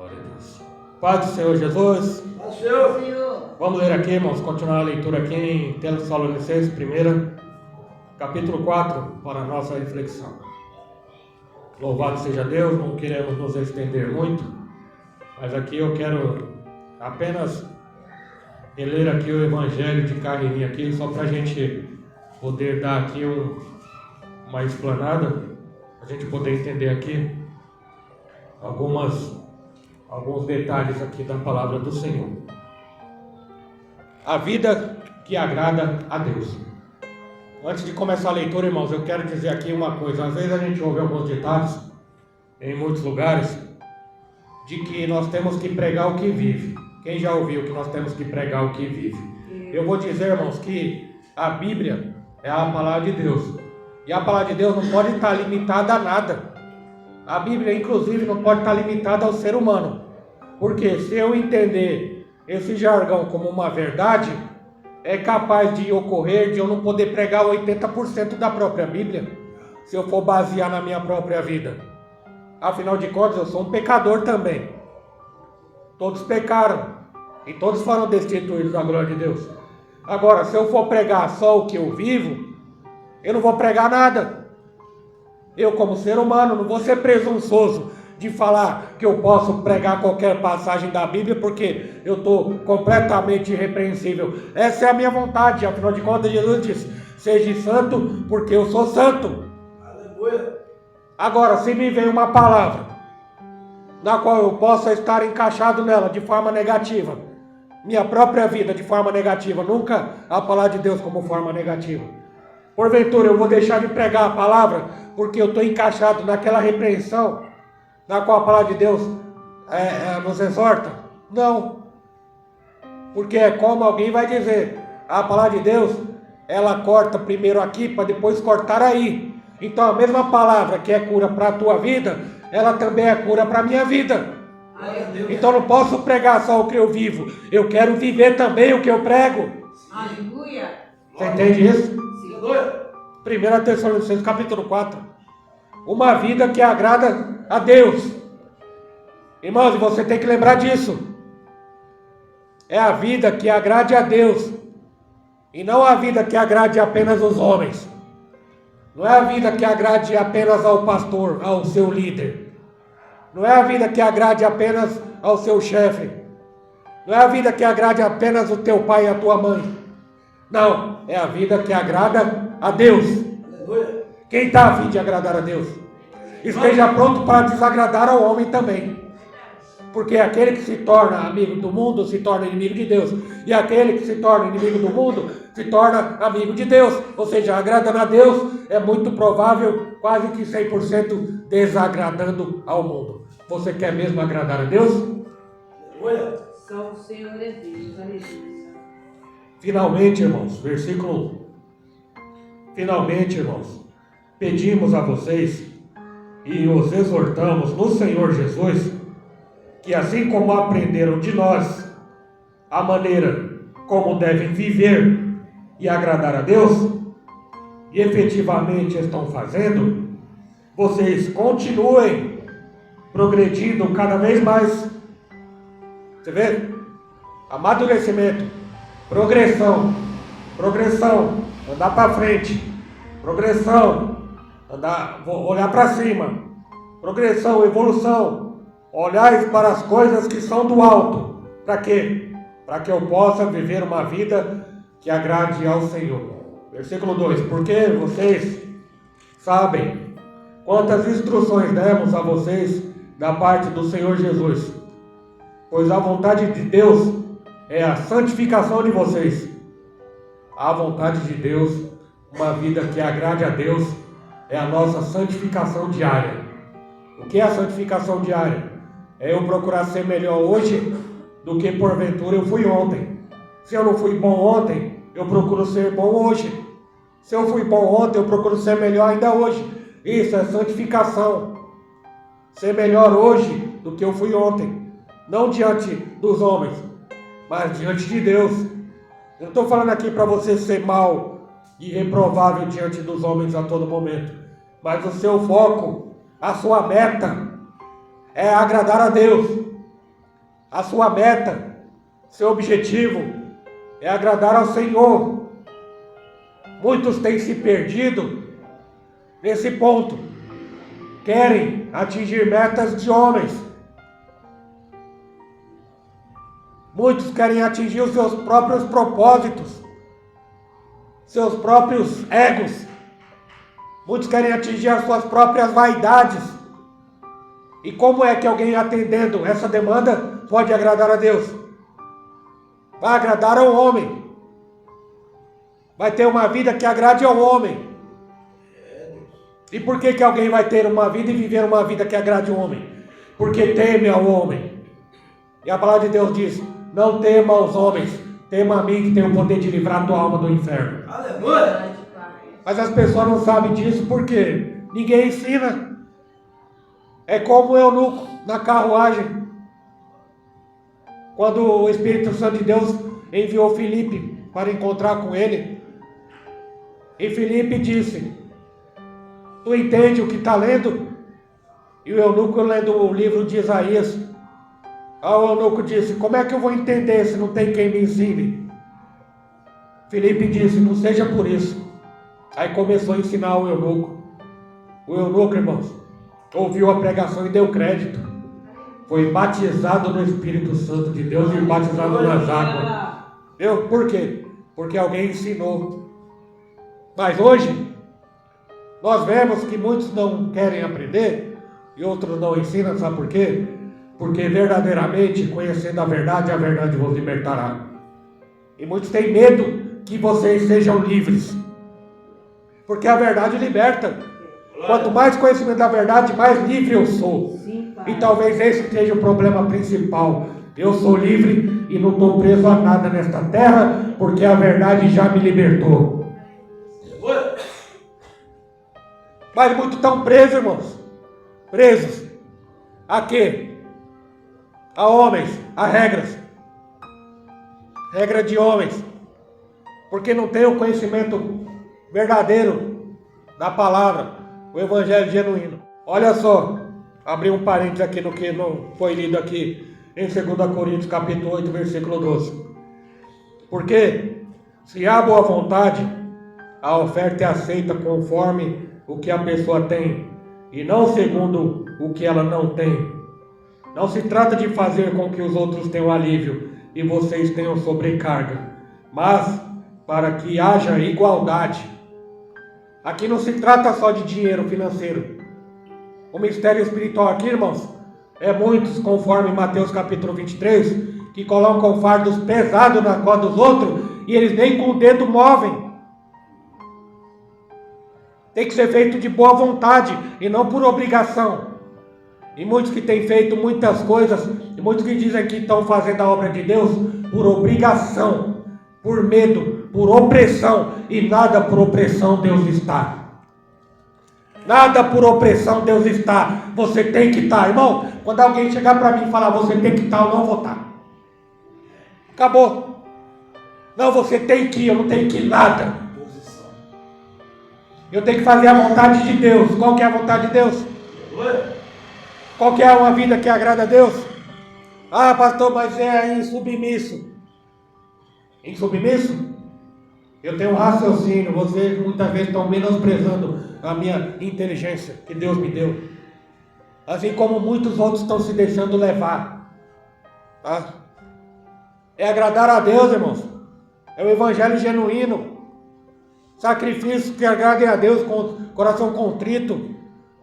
Glória a Deus. Paz do Senhor Jesus. Paz do Senhor. Vamos ler aqui, irmãos, continuar a leitura aqui em Tessalonicenses 1, capítulo 4, para a nossa reflexão. Louvado seja Deus, não queremos nos estender muito, mas aqui eu quero apenas ler aqui o Evangelho de carreirinha aqui, só para a gente poder dar aqui uma explanada, a gente poder entender aqui alguns detalhes aqui da palavra do Senhor. A vida que agrada a Deus. Antes de começar a leitura, irmãos, eu quero dizer aqui uma coisa. Às vezes a gente ouve alguns ditados em muitos lugares de que nós temos que pregar o que vive. Quem já ouviu que nós temos que pregar o que vive? Eu vou dizer, irmãos, que a Bíblia é a palavra de Deus. E a palavra de Deus não pode estar limitada a nada. A Bíblia, inclusive, não pode estar limitada ao ser humano. Porque se eu entender esse jargão como uma verdade, é capaz de ocorrer de eu não poder pregar 80% da própria Bíblia, se eu for basear na minha própria vida. Afinal de contas, eu sou um pecador também. Todos pecaram e todos foram destituídos da glória de Deus. Agora, se eu for pregar só o que eu vivo, eu não vou pregar nada. Eu, como ser humano, não vou ser presunçoso de falar que eu posso pregar qualquer passagem da Bíblia, porque eu estou completamente irrepreensível. Essa é a minha vontade. Afinal de contas, Jesus disse: seja santo, porque eu sou santo. Aleluia. Agora, se me vem uma palavra na qual eu possa estar encaixado nela de forma negativa, minha própria vida de forma negativa, nunca a palavra de Deus como forma negativa. Porventura eu vou deixar de pregar a palavra porque eu estou encaixado naquela repreensão na qual a palavra de Deus nos exorta? Não. Porque é como alguém vai dizer, a palavra de Deus, ela corta primeiro aqui para depois cortar aí. Então a mesma palavra que é cura para a tua vida, ela também é cura para a minha vida. Então eu não posso pregar só o que eu vivo, eu quero viver também o que eu prego. Aleluia. Você entende isso? Aleluia. 1 Tessalonicenses capítulo 4. Uma vida que agrada a Deus. Irmãos, você tem que lembrar disso. É a vida que agrade a Deus. E não a vida que agrade apenas os homens. Não é a vida que agrade apenas ao pastor, ao seu líder. Não é a vida que agrade apenas ao seu chefe. Não é a vida que agrade apenas o teu pai e a tua mãe. Não, é a vida que agrada a Deus. Aleluia. Quem está a fim de agradar a Deus, esteja pronto para desagradar ao homem também. Porque aquele que se torna amigo do mundo se torna inimigo de Deus. E aquele que se torna inimigo do mundo se torna amigo de Deus. Ou seja, agradando a Deus é muito provável, quase que 100% desagradando ao mundo. Você quer mesmo agradar a Deus? Aleluia. Só o Senhor é Deus. Aleluia. Finalmente, irmãos, versículo 1. Finalmente, irmãos, pedimos a vocês e os exortamos no Senhor Jesus, que assim como aprenderam de nós a maneira como devem viver e agradar a Deus, e efetivamente estão fazendo, vocês continuem progredindo cada vez mais. Você vê? Amadurecimento, progressão, andar para frente, progressão, olhar para cima, progressão, evolução, olhar para as coisas que são do alto. Para quê? Para que eu possa viver uma vida que agrade ao Senhor. Versículo 2. Porque vocês sabem quantas instruções demos a vocês da parte do Senhor Jesus. Pois a vontade de Deus é a santificação de vocês. A vontade de Deus, uma vida que agrade a Deus, é a nossa santificação diária. O que é a santificação diária? É eu procurar ser melhor hoje do que porventura eu fui ontem. Se eu não fui bom ontem, eu procuro ser bom hoje. Se eu fui bom ontem, eu procuro ser melhor ainda hoje. Isso é santificação. Ser melhor hoje do que eu fui ontem. Não diante dos homens, mas diante de Deus. Eu não estou falando aqui para você ser mal e reprovável diante dos homens a todo momento. Mas o seu foco, a sua meta, é agradar a Deus. a sua meta, seu objetivo é agradar ao Senhor. Muitos têm se perdido nesse ponto. Querem atingir metas de homens. Muitos querem atingir os seus próprios propósitos, seus próprios egos. Muitos querem atingir as suas próprias vaidades. E como é que alguém atendendo essa demanda pode agradar a Deus? Vai agradar ao homem. Vai ter uma vida que agrade ao homem. E por que alguém vai ter uma vida e viver uma vida que agrade ao homem? Porque teme ao homem. E a palavra de Deus diz: não tema aos homens, tema a mim que tenho o poder de livrar a tua alma do inferno. Aleluia! Mas as pessoas não sabem disso porque ninguém ensina. É como o eunuco na carruagem. Quando o Espírito Santo de Deus enviou Filipe para encontrar com ele, e Filipe disse: tu entende o que está lendo? E o eunuco lendo o livro de Isaías. Aí o eunuco disse: como é que eu vou entender se não tem quem me ensine? Filipe disse: não seja por isso. Aí começou a ensinar o eunuco. O eunuco, irmãos, ouviu a pregação e deu crédito. Foi batizado no Espírito Santo de Deus e batizado nas águas. Viu? Por quê? Porque alguém ensinou. Mas hoje, nós vemos que muitos não querem aprender e outros não ensinam, sabe por quê? Porque verdadeiramente, conhecendo a verdade vos libertará. E muitos têm medo que vocês sejam livres. Porque a verdade liberta. Quanto mais conhecimento da verdade, mais livre eu sou. E talvez esse seja o problema principal. Eu sou livre e não estou preso a nada nesta terra, porque a verdade já me libertou. Mas muitos estão presos, irmãos. Presos. A quê? A homens, a regras. Regra de homens. Porque não tem o conhecimento verdadeiro da palavra, o evangelho genuíno. Olha só, abri um parênteses aqui no que não foi lido aqui em 2 Coríntios capítulo 8, versículo 12. Porque se há boa vontade, a oferta é aceita conforme o que a pessoa tem e não segundo o que ela não tem. Não se trata de fazer com que os outros tenham alívio e vocês tenham sobrecarga, mas para que haja igualdade. Aqui não se trata só de dinheiro financeiro. O mistério espiritual aqui, irmãos, é muitos, conforme Mateus capítulo 23, que colocam fardos pesados na costas dos outros e eles nem com o dedo movem. Tem que ser feito de boa vontade e não por obrigação. E muitos que têm feito muitas coisas, e muitos que dizem que estão fazendo a obra de Deus por obrigação, por medo, por opressão, e nada por opressão Deus está. Nada por opressão Deus está. Você tem que estar, irmão. Quando alguém chegar para mim e falar você tem que estar, eu não vou estar. Acabou. Não, você tem que ir, eu não tenho que ir nada. Eu tenho que fazer a vontade de Deus. Qual que é a vontade de Deus? Qual que é uma vida que agrada a Deus? Ah, pastor, mas é insubmisso. Insubmisso? Eu tenho um raciocínio. Vocês muitas vezes estão menosprezando a minha inteligência que Deus me deu. Assim como muitos outros estão se deixando levar. Tá? É agradar a Deus, irmãos. É o evangelho genuíno. Sacrifício que agradem a Deus com coração contrito.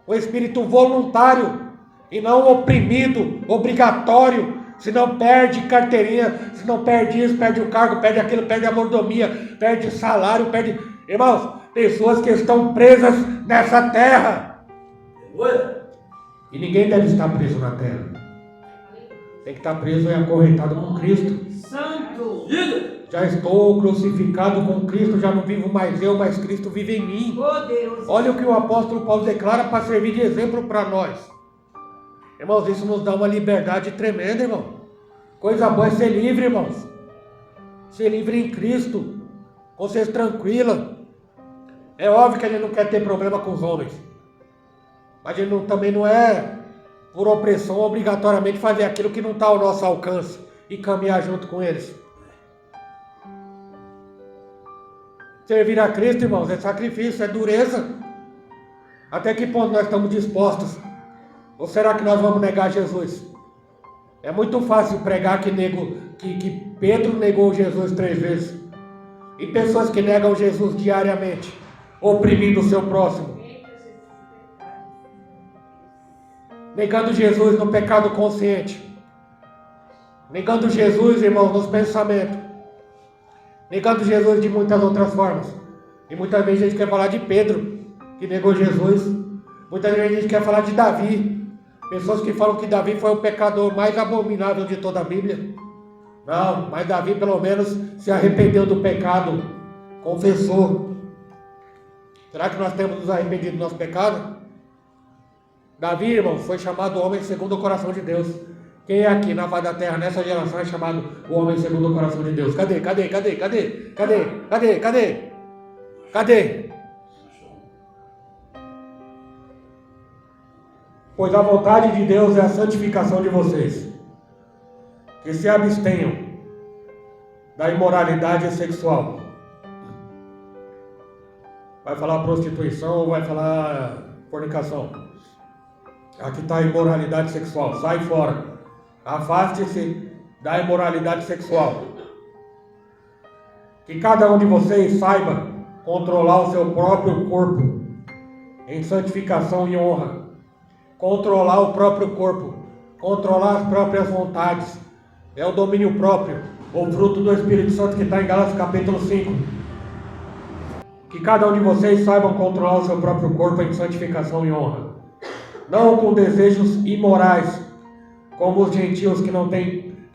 O espírito voluntário e não oprimido, obrigatório. Senão perde carteirinha, senão perde isso, perde o cargo, perde aquilo, perde a mordomia, perde salário, perde... Irmãos, pessoas que estão presas nessa terra. E ninguém deve estar preso na terra. Tem que estar preso e acorrentado com Cristo. Santo! Já estou crucificado com Cristo, já não vivo mais eu, mas Cristo vive em mim. Oh, Deus. Olha o que o apóstolo Paulo declara para servir de exemplo para nós. Irmãos, isso nos dá uma liberdade tremenda, irmão. Coisa boa é ser livre, irmãos. Ser livre em Cristo. Consciência tranquila. É óbvio que a gente não quer ter problema com os homens. Mas a gente também não é por opressão, obrigatoriamente fazer aquilo que não está ao nosso alcance e caminhar junto com eles. Servir a Cristo, irmãos, é sacrifício, é dureza. Até que ponto nós estamos dispostos? Ou será que nós vamos negar Jesus? É muito fácil pregar que Pedro negou Jesus 3 vezes. E pessoas que negam Jesus diariamente, oprimindo o seu próximo. Negando Jesus no pecado consciente. Negando Jesus, irmãos, nos pensamentos. Negando Jesus de muitas outras formas. E muitas vezes a gente quer falar de Pedro, que negou Jesus. Muitas vezes a gente quer falar de Davi. Pessoas que falam que Davi foi o pecador mais abominável de toda a Bíblia. Não, mas Davi pelo menos se arrependeu do pecado. Confessou. Será que nós temos nos arrependido do nosso pecado? Davi, irmão, foi chamado homem segundo o coração de Deus. Quem é aqui na face da terra, nessa geração, é chamado o homem segundo o coração de Deus? Cadê? Pois a vontade de Deus é a santificação de vocês, que se abstenham da imoralidade sexual. Vai falar prostituição ou vai falar fornicação? Aqui está a imoralidade sexual, sai fora. Afaste-se da imoralidade sexual. Que cada um de vocês saiba controlar o seu próprio corpo em santificação e honra. Controlar o próprio corpo, controlar as próprias vontades. É o domínio próprio, o fruto do Espírito Santo que está em Gálatas capítulo 5. Que cada um de vocês saibam controlar o seu próprio corpo em santificação e honra. Não com desejos imorais, como os gentios que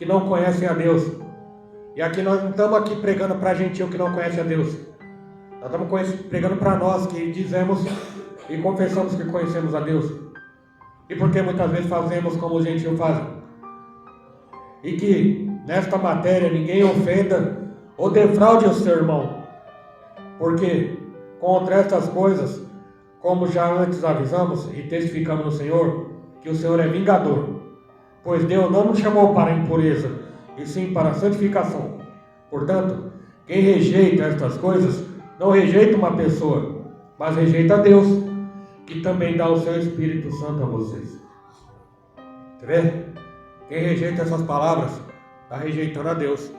não conhecem a Deus. E aqui nós não estamos aqui pregando para gentio que não conhece a Deus. Nós estamos pregando para nós que dizemos e confessamos que conhecemos a Deus. E porque muitas vezes fazemos como os gentios fazem. E que nesta matéria ninguém ofenda ou defraude o seu irmão. Porque contra estas coisas, como já antes avisamos e testificamos no Senhor, que o Senhor é vingador. Pois Deus não nos chamou para a impureza, e sim para a santificação. Portanto, quem rejeita estas coisas, não rejeita uma pessoa, mas rejeita a Deus, que também dá o seu Espírito Santo a vocês. Tá vendo? Quem rejeita essas palavras, está rejeitando a Deus.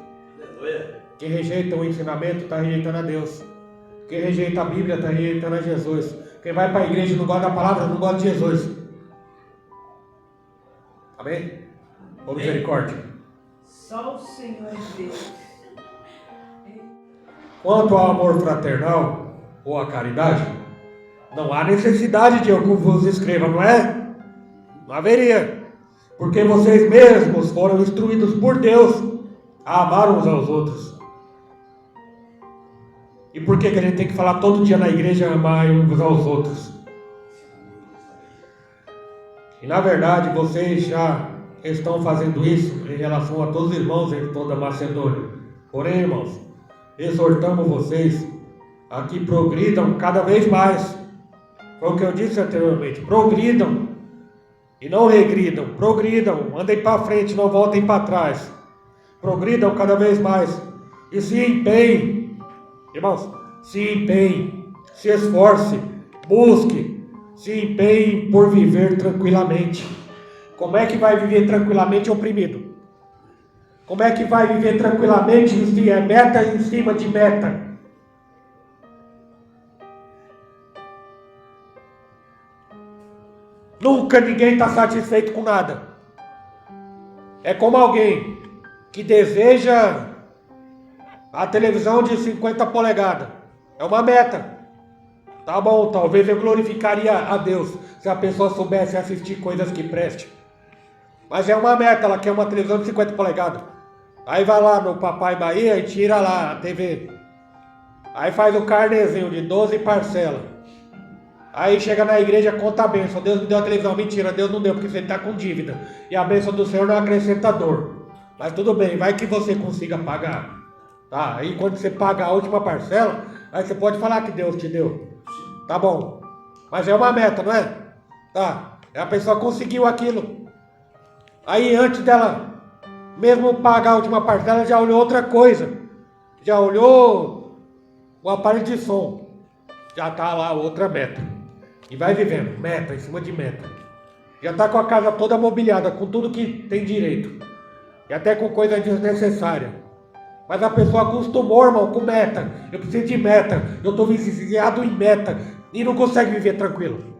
Quem rejeita o ensinamento, está rejeitando a Deus. Quem rejeita a Bíblia, está rejeitando a Jesus. Quem vai para a igreja e não gosta da palavra, não gosta de Jesus. Amém? Ou misericórdia? Só o Senhor é Deus. Quanto ao amor fraternal ou à caridade, não há necessidade de eu vos escreva, não é? Não haveria. Porque vocês mesmos foram instruídos por Deus a amar uns aos outros. E por que a gente tem que falar todo dia na igreja amar uns aos outros? E na verdade vocês já estão fazendo isso em relação a todos os irmãos em toda a Macedônia. Porém, irmãos, exortamos vocês a que progridam cada vez mais. Foi o que eu disse anteriormente. Progridam e não regridam. Progridam, andem para frente, não voltem para trás. Progridam cada vez mais e se empenhem. Irmãos, se empenhe, se esforce, busque, se empenhe por viver tranquilamente. Como é que vai viver tranquilamente oprimido? Como é que vai viver tranquilamente meta em cima de meta? Nunca ninguém está satisfeito com nada. É como alguém que deseja a televisão de 50 polegadas. É uma meta. Tá bom, talvez eu glorificaria a Deus se a pessoa soubesse assistir coisas que prestem. Mas é uma meta, ela quer uma televisão de 50 polegadas. Aí vai lá no Papai Bahia e tira lá a TV. Aí faz o carnezinho de 12 parcelas. Aí chega na igreja, conta a bênção. Deus me deu a televisão. Mentira, Deus não deu, porque você está com dívida. E a bênção do Senhor não acrescenta dor. Mas tudo bem, vai que você consiga pagar. Tá? Aí quando você paga a última parcela, aí você pode falar que Deus te deu. Tá bom. Mas é uma meta, não é? Tá. A pessoa conseguiu aquilo. Aí antes dela mesmo pagar a última parcela, já olhou outra coisa. Já olhou o aparelho de som. Já está lá outra meta. E vai vivendo, meta em cima de meta. Já está com a casa toda mobiliada, com tudo que tem direito. E até com coisa desnecessária. Mas a pessoa acostumou, irmão, com meta. Eu preciso de meta. Eu estou viciado em meta. E não consegue viver tranquilo.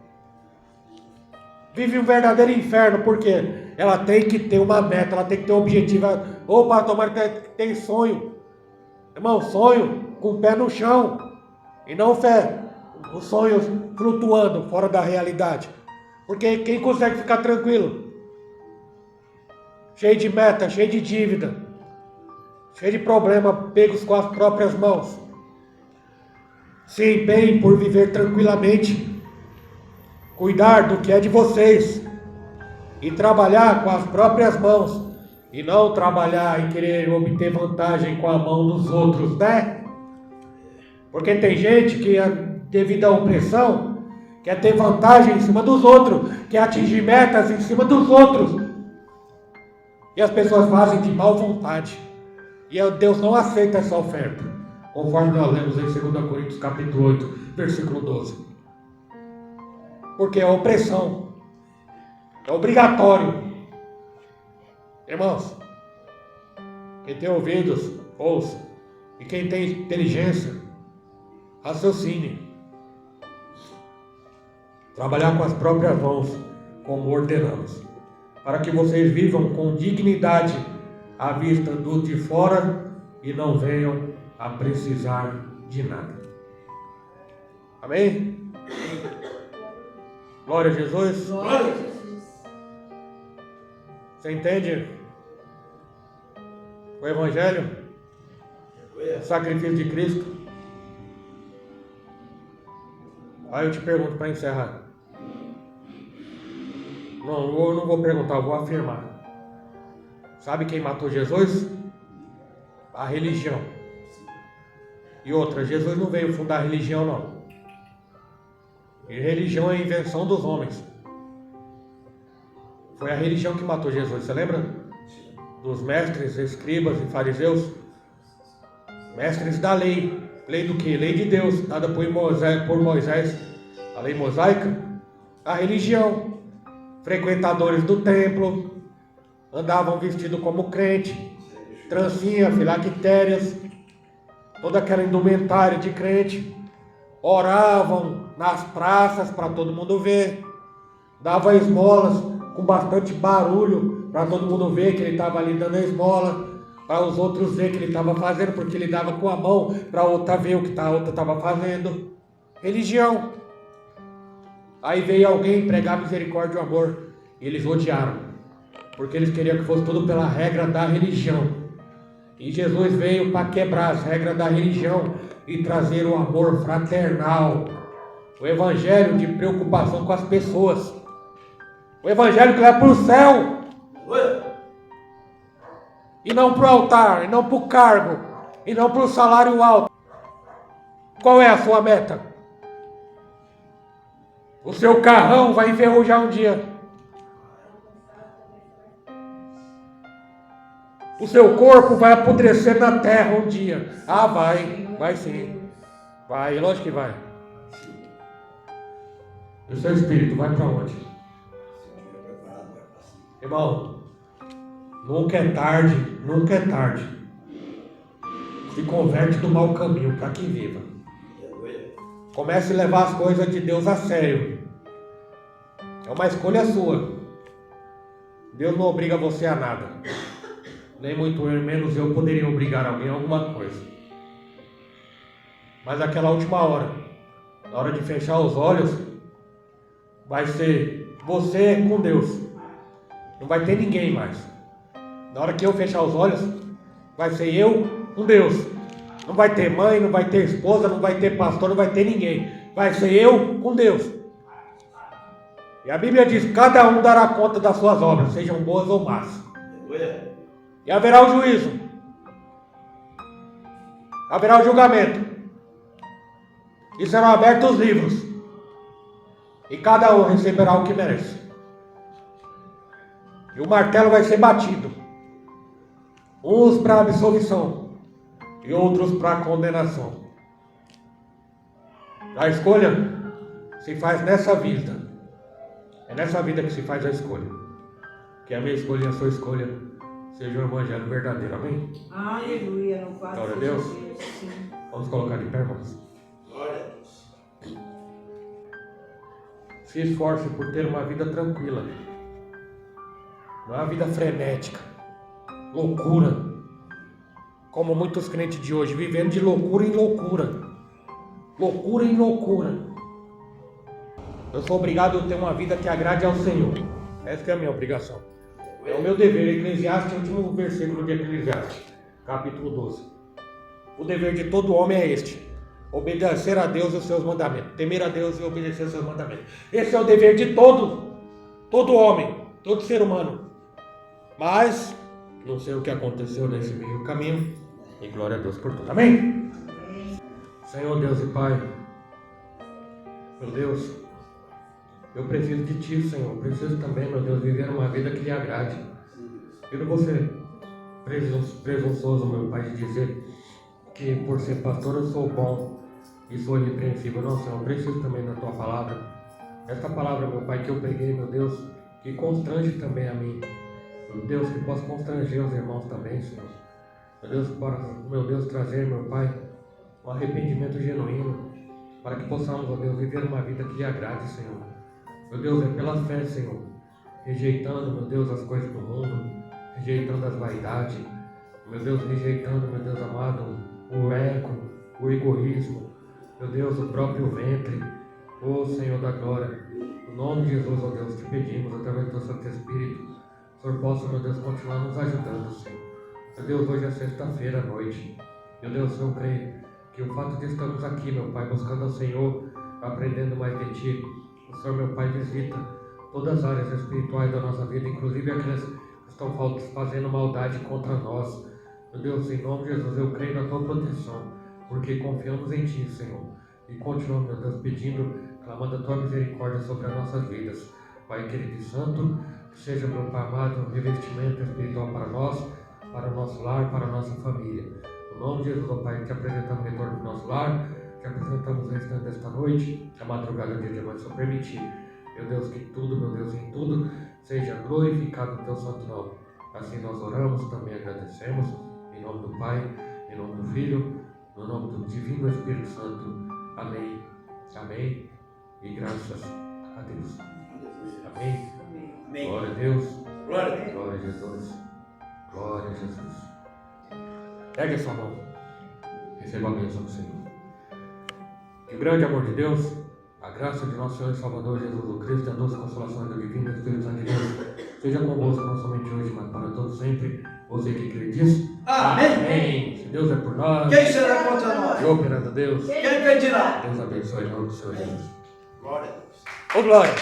Vive um verdadeiro inferno, porque ela tem que ter uma meta, ela tem que ter um objetivo. Opa, tomara que tem sonho. Irmão, sonho com o pé no chão. E não fé, os sonhos flutuando fora da realidade. Porque quem consegue ficar tranquilo? Cheio de meta, cheio de dívida, cheio de problema, pegos com as próprias mãos. Se empenhem por viver tranquilamente. Cuidar do que é de vocês. E trabalhar com as próprias mãos. E não trabalhar e querer obter vantagem com a mão dos outros, né? Porque tem gente que, devido à opressão, quer ter vantagem em cima dos outros, quer atingir metas em cima dos outros. E as pessoas fazem de má vontade. E Deus não aceita essa oferta, conforme nós lemos em 2 Coríntios capítulo 8, versículo 12. Porque é opressão, é obrigatório. Irmãos, quem tem ouvidos, ouça. E quem tem inteligência, raciocine. Trabalhar com as próprias mãos, como ordenamos, para que vocês vivam com dignidade à vista dos de fora e não venham a precisar de nada. Amém? Glória a Jesus. Glória a Jesus. Você entende o Evangelho? O sacrifício de Cristo? Aí eu te pergunto para encerrar. Não, eu não vou perguntar, eu vou afirmar. Sabe quem matou Jesus? A religião. E outra, Jesus não veio fundar a religião, não. E religião é invenção dos homens. Foi a religião que matou Jesus, você lembra? Dos mestres, escribas e fariseus. Mestres da lei. Lei do quê? Lei de Deus, dada por Moisés. A lei mosaica. A religião. Frequentadores do templo. Andavam vestidos como crente. Trancinha, filactérias. Toda aquela indumentária de crente. Oravam nas praças para todo mundo ver. Dava esmolas com bastante barulho para todo mundo ver que ele estava ali dando a esmola. Para os outros ver que ele estava fazendo, porque ele dava com a mão para a outra ver o que a outra estava fazendo. Religião. Aí veio alguém pregar misericórdia e o amor. E eles odiaram. Porque eles queriam que fosse tudo pela regra da religião. E Jesus veio para quebrar as regras da religião e trazer o amor fraternal. O evangelho de preocupação com as pessoas. O evangelho que leva para o céu. E não para o altar, e não para o cargo, e não para o salário alto. Qual é a sua meta? O seu carrão vai enferrujar um dia. O seu corpo vai apodrecer na terra um dia. Ah, vai sim. Vai, lógico que vai. E o seu espírito vai para onde? Irmão, nunca é tarde, nunca é tarde. Se converte do mau caminho para que viva. Comece a levar as coisas de Deus a sério. É uma escolha sua. Deus não obriga você a nada. Nem muito menos eu poderia obrigar alguém a alguma coisa. Mas naquela última hora, na hora de fechar os olhos, vai ser você com Deus. Não vai ter ninguém mais. Na hora que eu fechar os olhos, vai ser eu com Deus. Não vai ter mãe, não vai ter esposa, não vai ter pastor, não vai ter ninguém. Vai ser eu com Deus. E a Bíblia diz: cada um dará conta das suas obras, sejam boas ou más. E haverá o juízo. Haverá o julgamento. E serão abertos os livros. E cada um receberá o que merece. E o martelo vai ser batido. Uns para absolvição e outros para condenação. A escolha se faz nessa vida. É nessa vida que se faz a escolha. Que a minha escolha e a sua escolha seja o evangelho verdadeiro. Amém? Aleluia. Louvado Glória a seja Deus. Sim. Vamos colocar de pé, irmãos. Glória a Deus. Se esforce por ter uma vida tranquila. Não é uma vida frenética. Loucura. Como muitos crentes de hoje, vivendo de loucura em loucura. Loucura em loucura. Eu sou obrigado a ter uma vida que agrade ao Senhor. Essa é a minha obrigação. É o meu dever. Eclesiastes, o último versículo de Eclesiastes, capítulo 12. O dever de todo homem é este: obedecer a Deus e os seus mandamentos. Temer a Deus e obedecer os seus mandamentos. Esse é o dever de todo homem, todo ser humano. Mas não sei o que aconteceu nesse meio caminho. E glória a Deus por tudo. Amém? Senhor Deus e Pai, meu Deus, eu preciso de Ti, Senhor. Preciso também, meu Deus, viver uma vida que lhe agrade. Eu não vou ser presunçoso, meu Pai, de dizer que por ser pastor eu sou bom e sou irrepreensível. Não, Senhor, eu preciso também da Tua palavra. Esta palavra, meu Pai, que eu peguei, meu Deus, que constrange também a mim. Meu Deus, que possa constranger os irmãos também, Senhor. Meu Deus, para, meu Deus, trazer, meu Pai, um arrependimento genuíno, para que possamos, ó Deus, viver uma vida que lhe agrade, Senhor. Meu Deus, é pela fé, Senhor, rejeitando, meu Deus, as coisas do mundo, rejeitando as vaidades, meu Deus, rejeitando, meu Deus amado, o ego, o egoísmo, meu Deus, o próprio ventre. Ó Senhor da glória, no nome de Jesus, ó Deus, te pedimos, através do teu Santo Espírito, o Senhor possa, meu Deus, continuar nos ajudando, Senhor. Meu Deus, hoje é sexta-feira à noite. Meu Deus, eu creio que o fato de estarmos aqui, meu Pai, buscando ao Senhor, aprendendo mais de Ti, o Senhor, meu Pai, visita todas as áreas espirituais da nossa vida, inclusive aquelas que estão fazendo maldade contra nós. Meu Deus, em nome de Jesus, eu creio na Tua proteção, porque confiamos em Ti, Senhor. E continuamos, meu Deus, pedindo, clamando a Tua misericórdia sobre as nossas vidas. Pai querido e santo, que seja, meu Pai amado, um revestimento espiritual para nós, para o nosso lar, para a nossa família. No nome de Jesus, ó Pai, te apresentamos o retorno do nosso lar, te apresentamos o restante desta noite, a madrugada do dia de amanhã, se eu permitir. Meu Deus, que tudo, meu Deus, em tudo, seja glorificado o Teu santo nome. Assim nós oramos, também agradecemos, em nome do Pai, em nome do Filho, no nome do Divino Espírito Santo. Amém. Amém. E graças a Deus. Amém. Amém. Glória a Deus. Glória a Deus. Glória a Jesus. Glória a Jesus. Pegue a sua mão. Receba a bênção do Senhor. Que o grande amor de Deus, a graça de nosso Senhor e Salvador Jesus Cristo, a doce consolação do Divino Espírito Santo de Deus, seja convosco não somente hoje, mas para todos sempre. Você que crê diz. Amém. Amém. Se Deus é por nós, Quem será contra nós? e operando a Deus, Quem impedirá? Deus abençoe em nome do Senhor Jesus. Glória a Deus. Ô glória!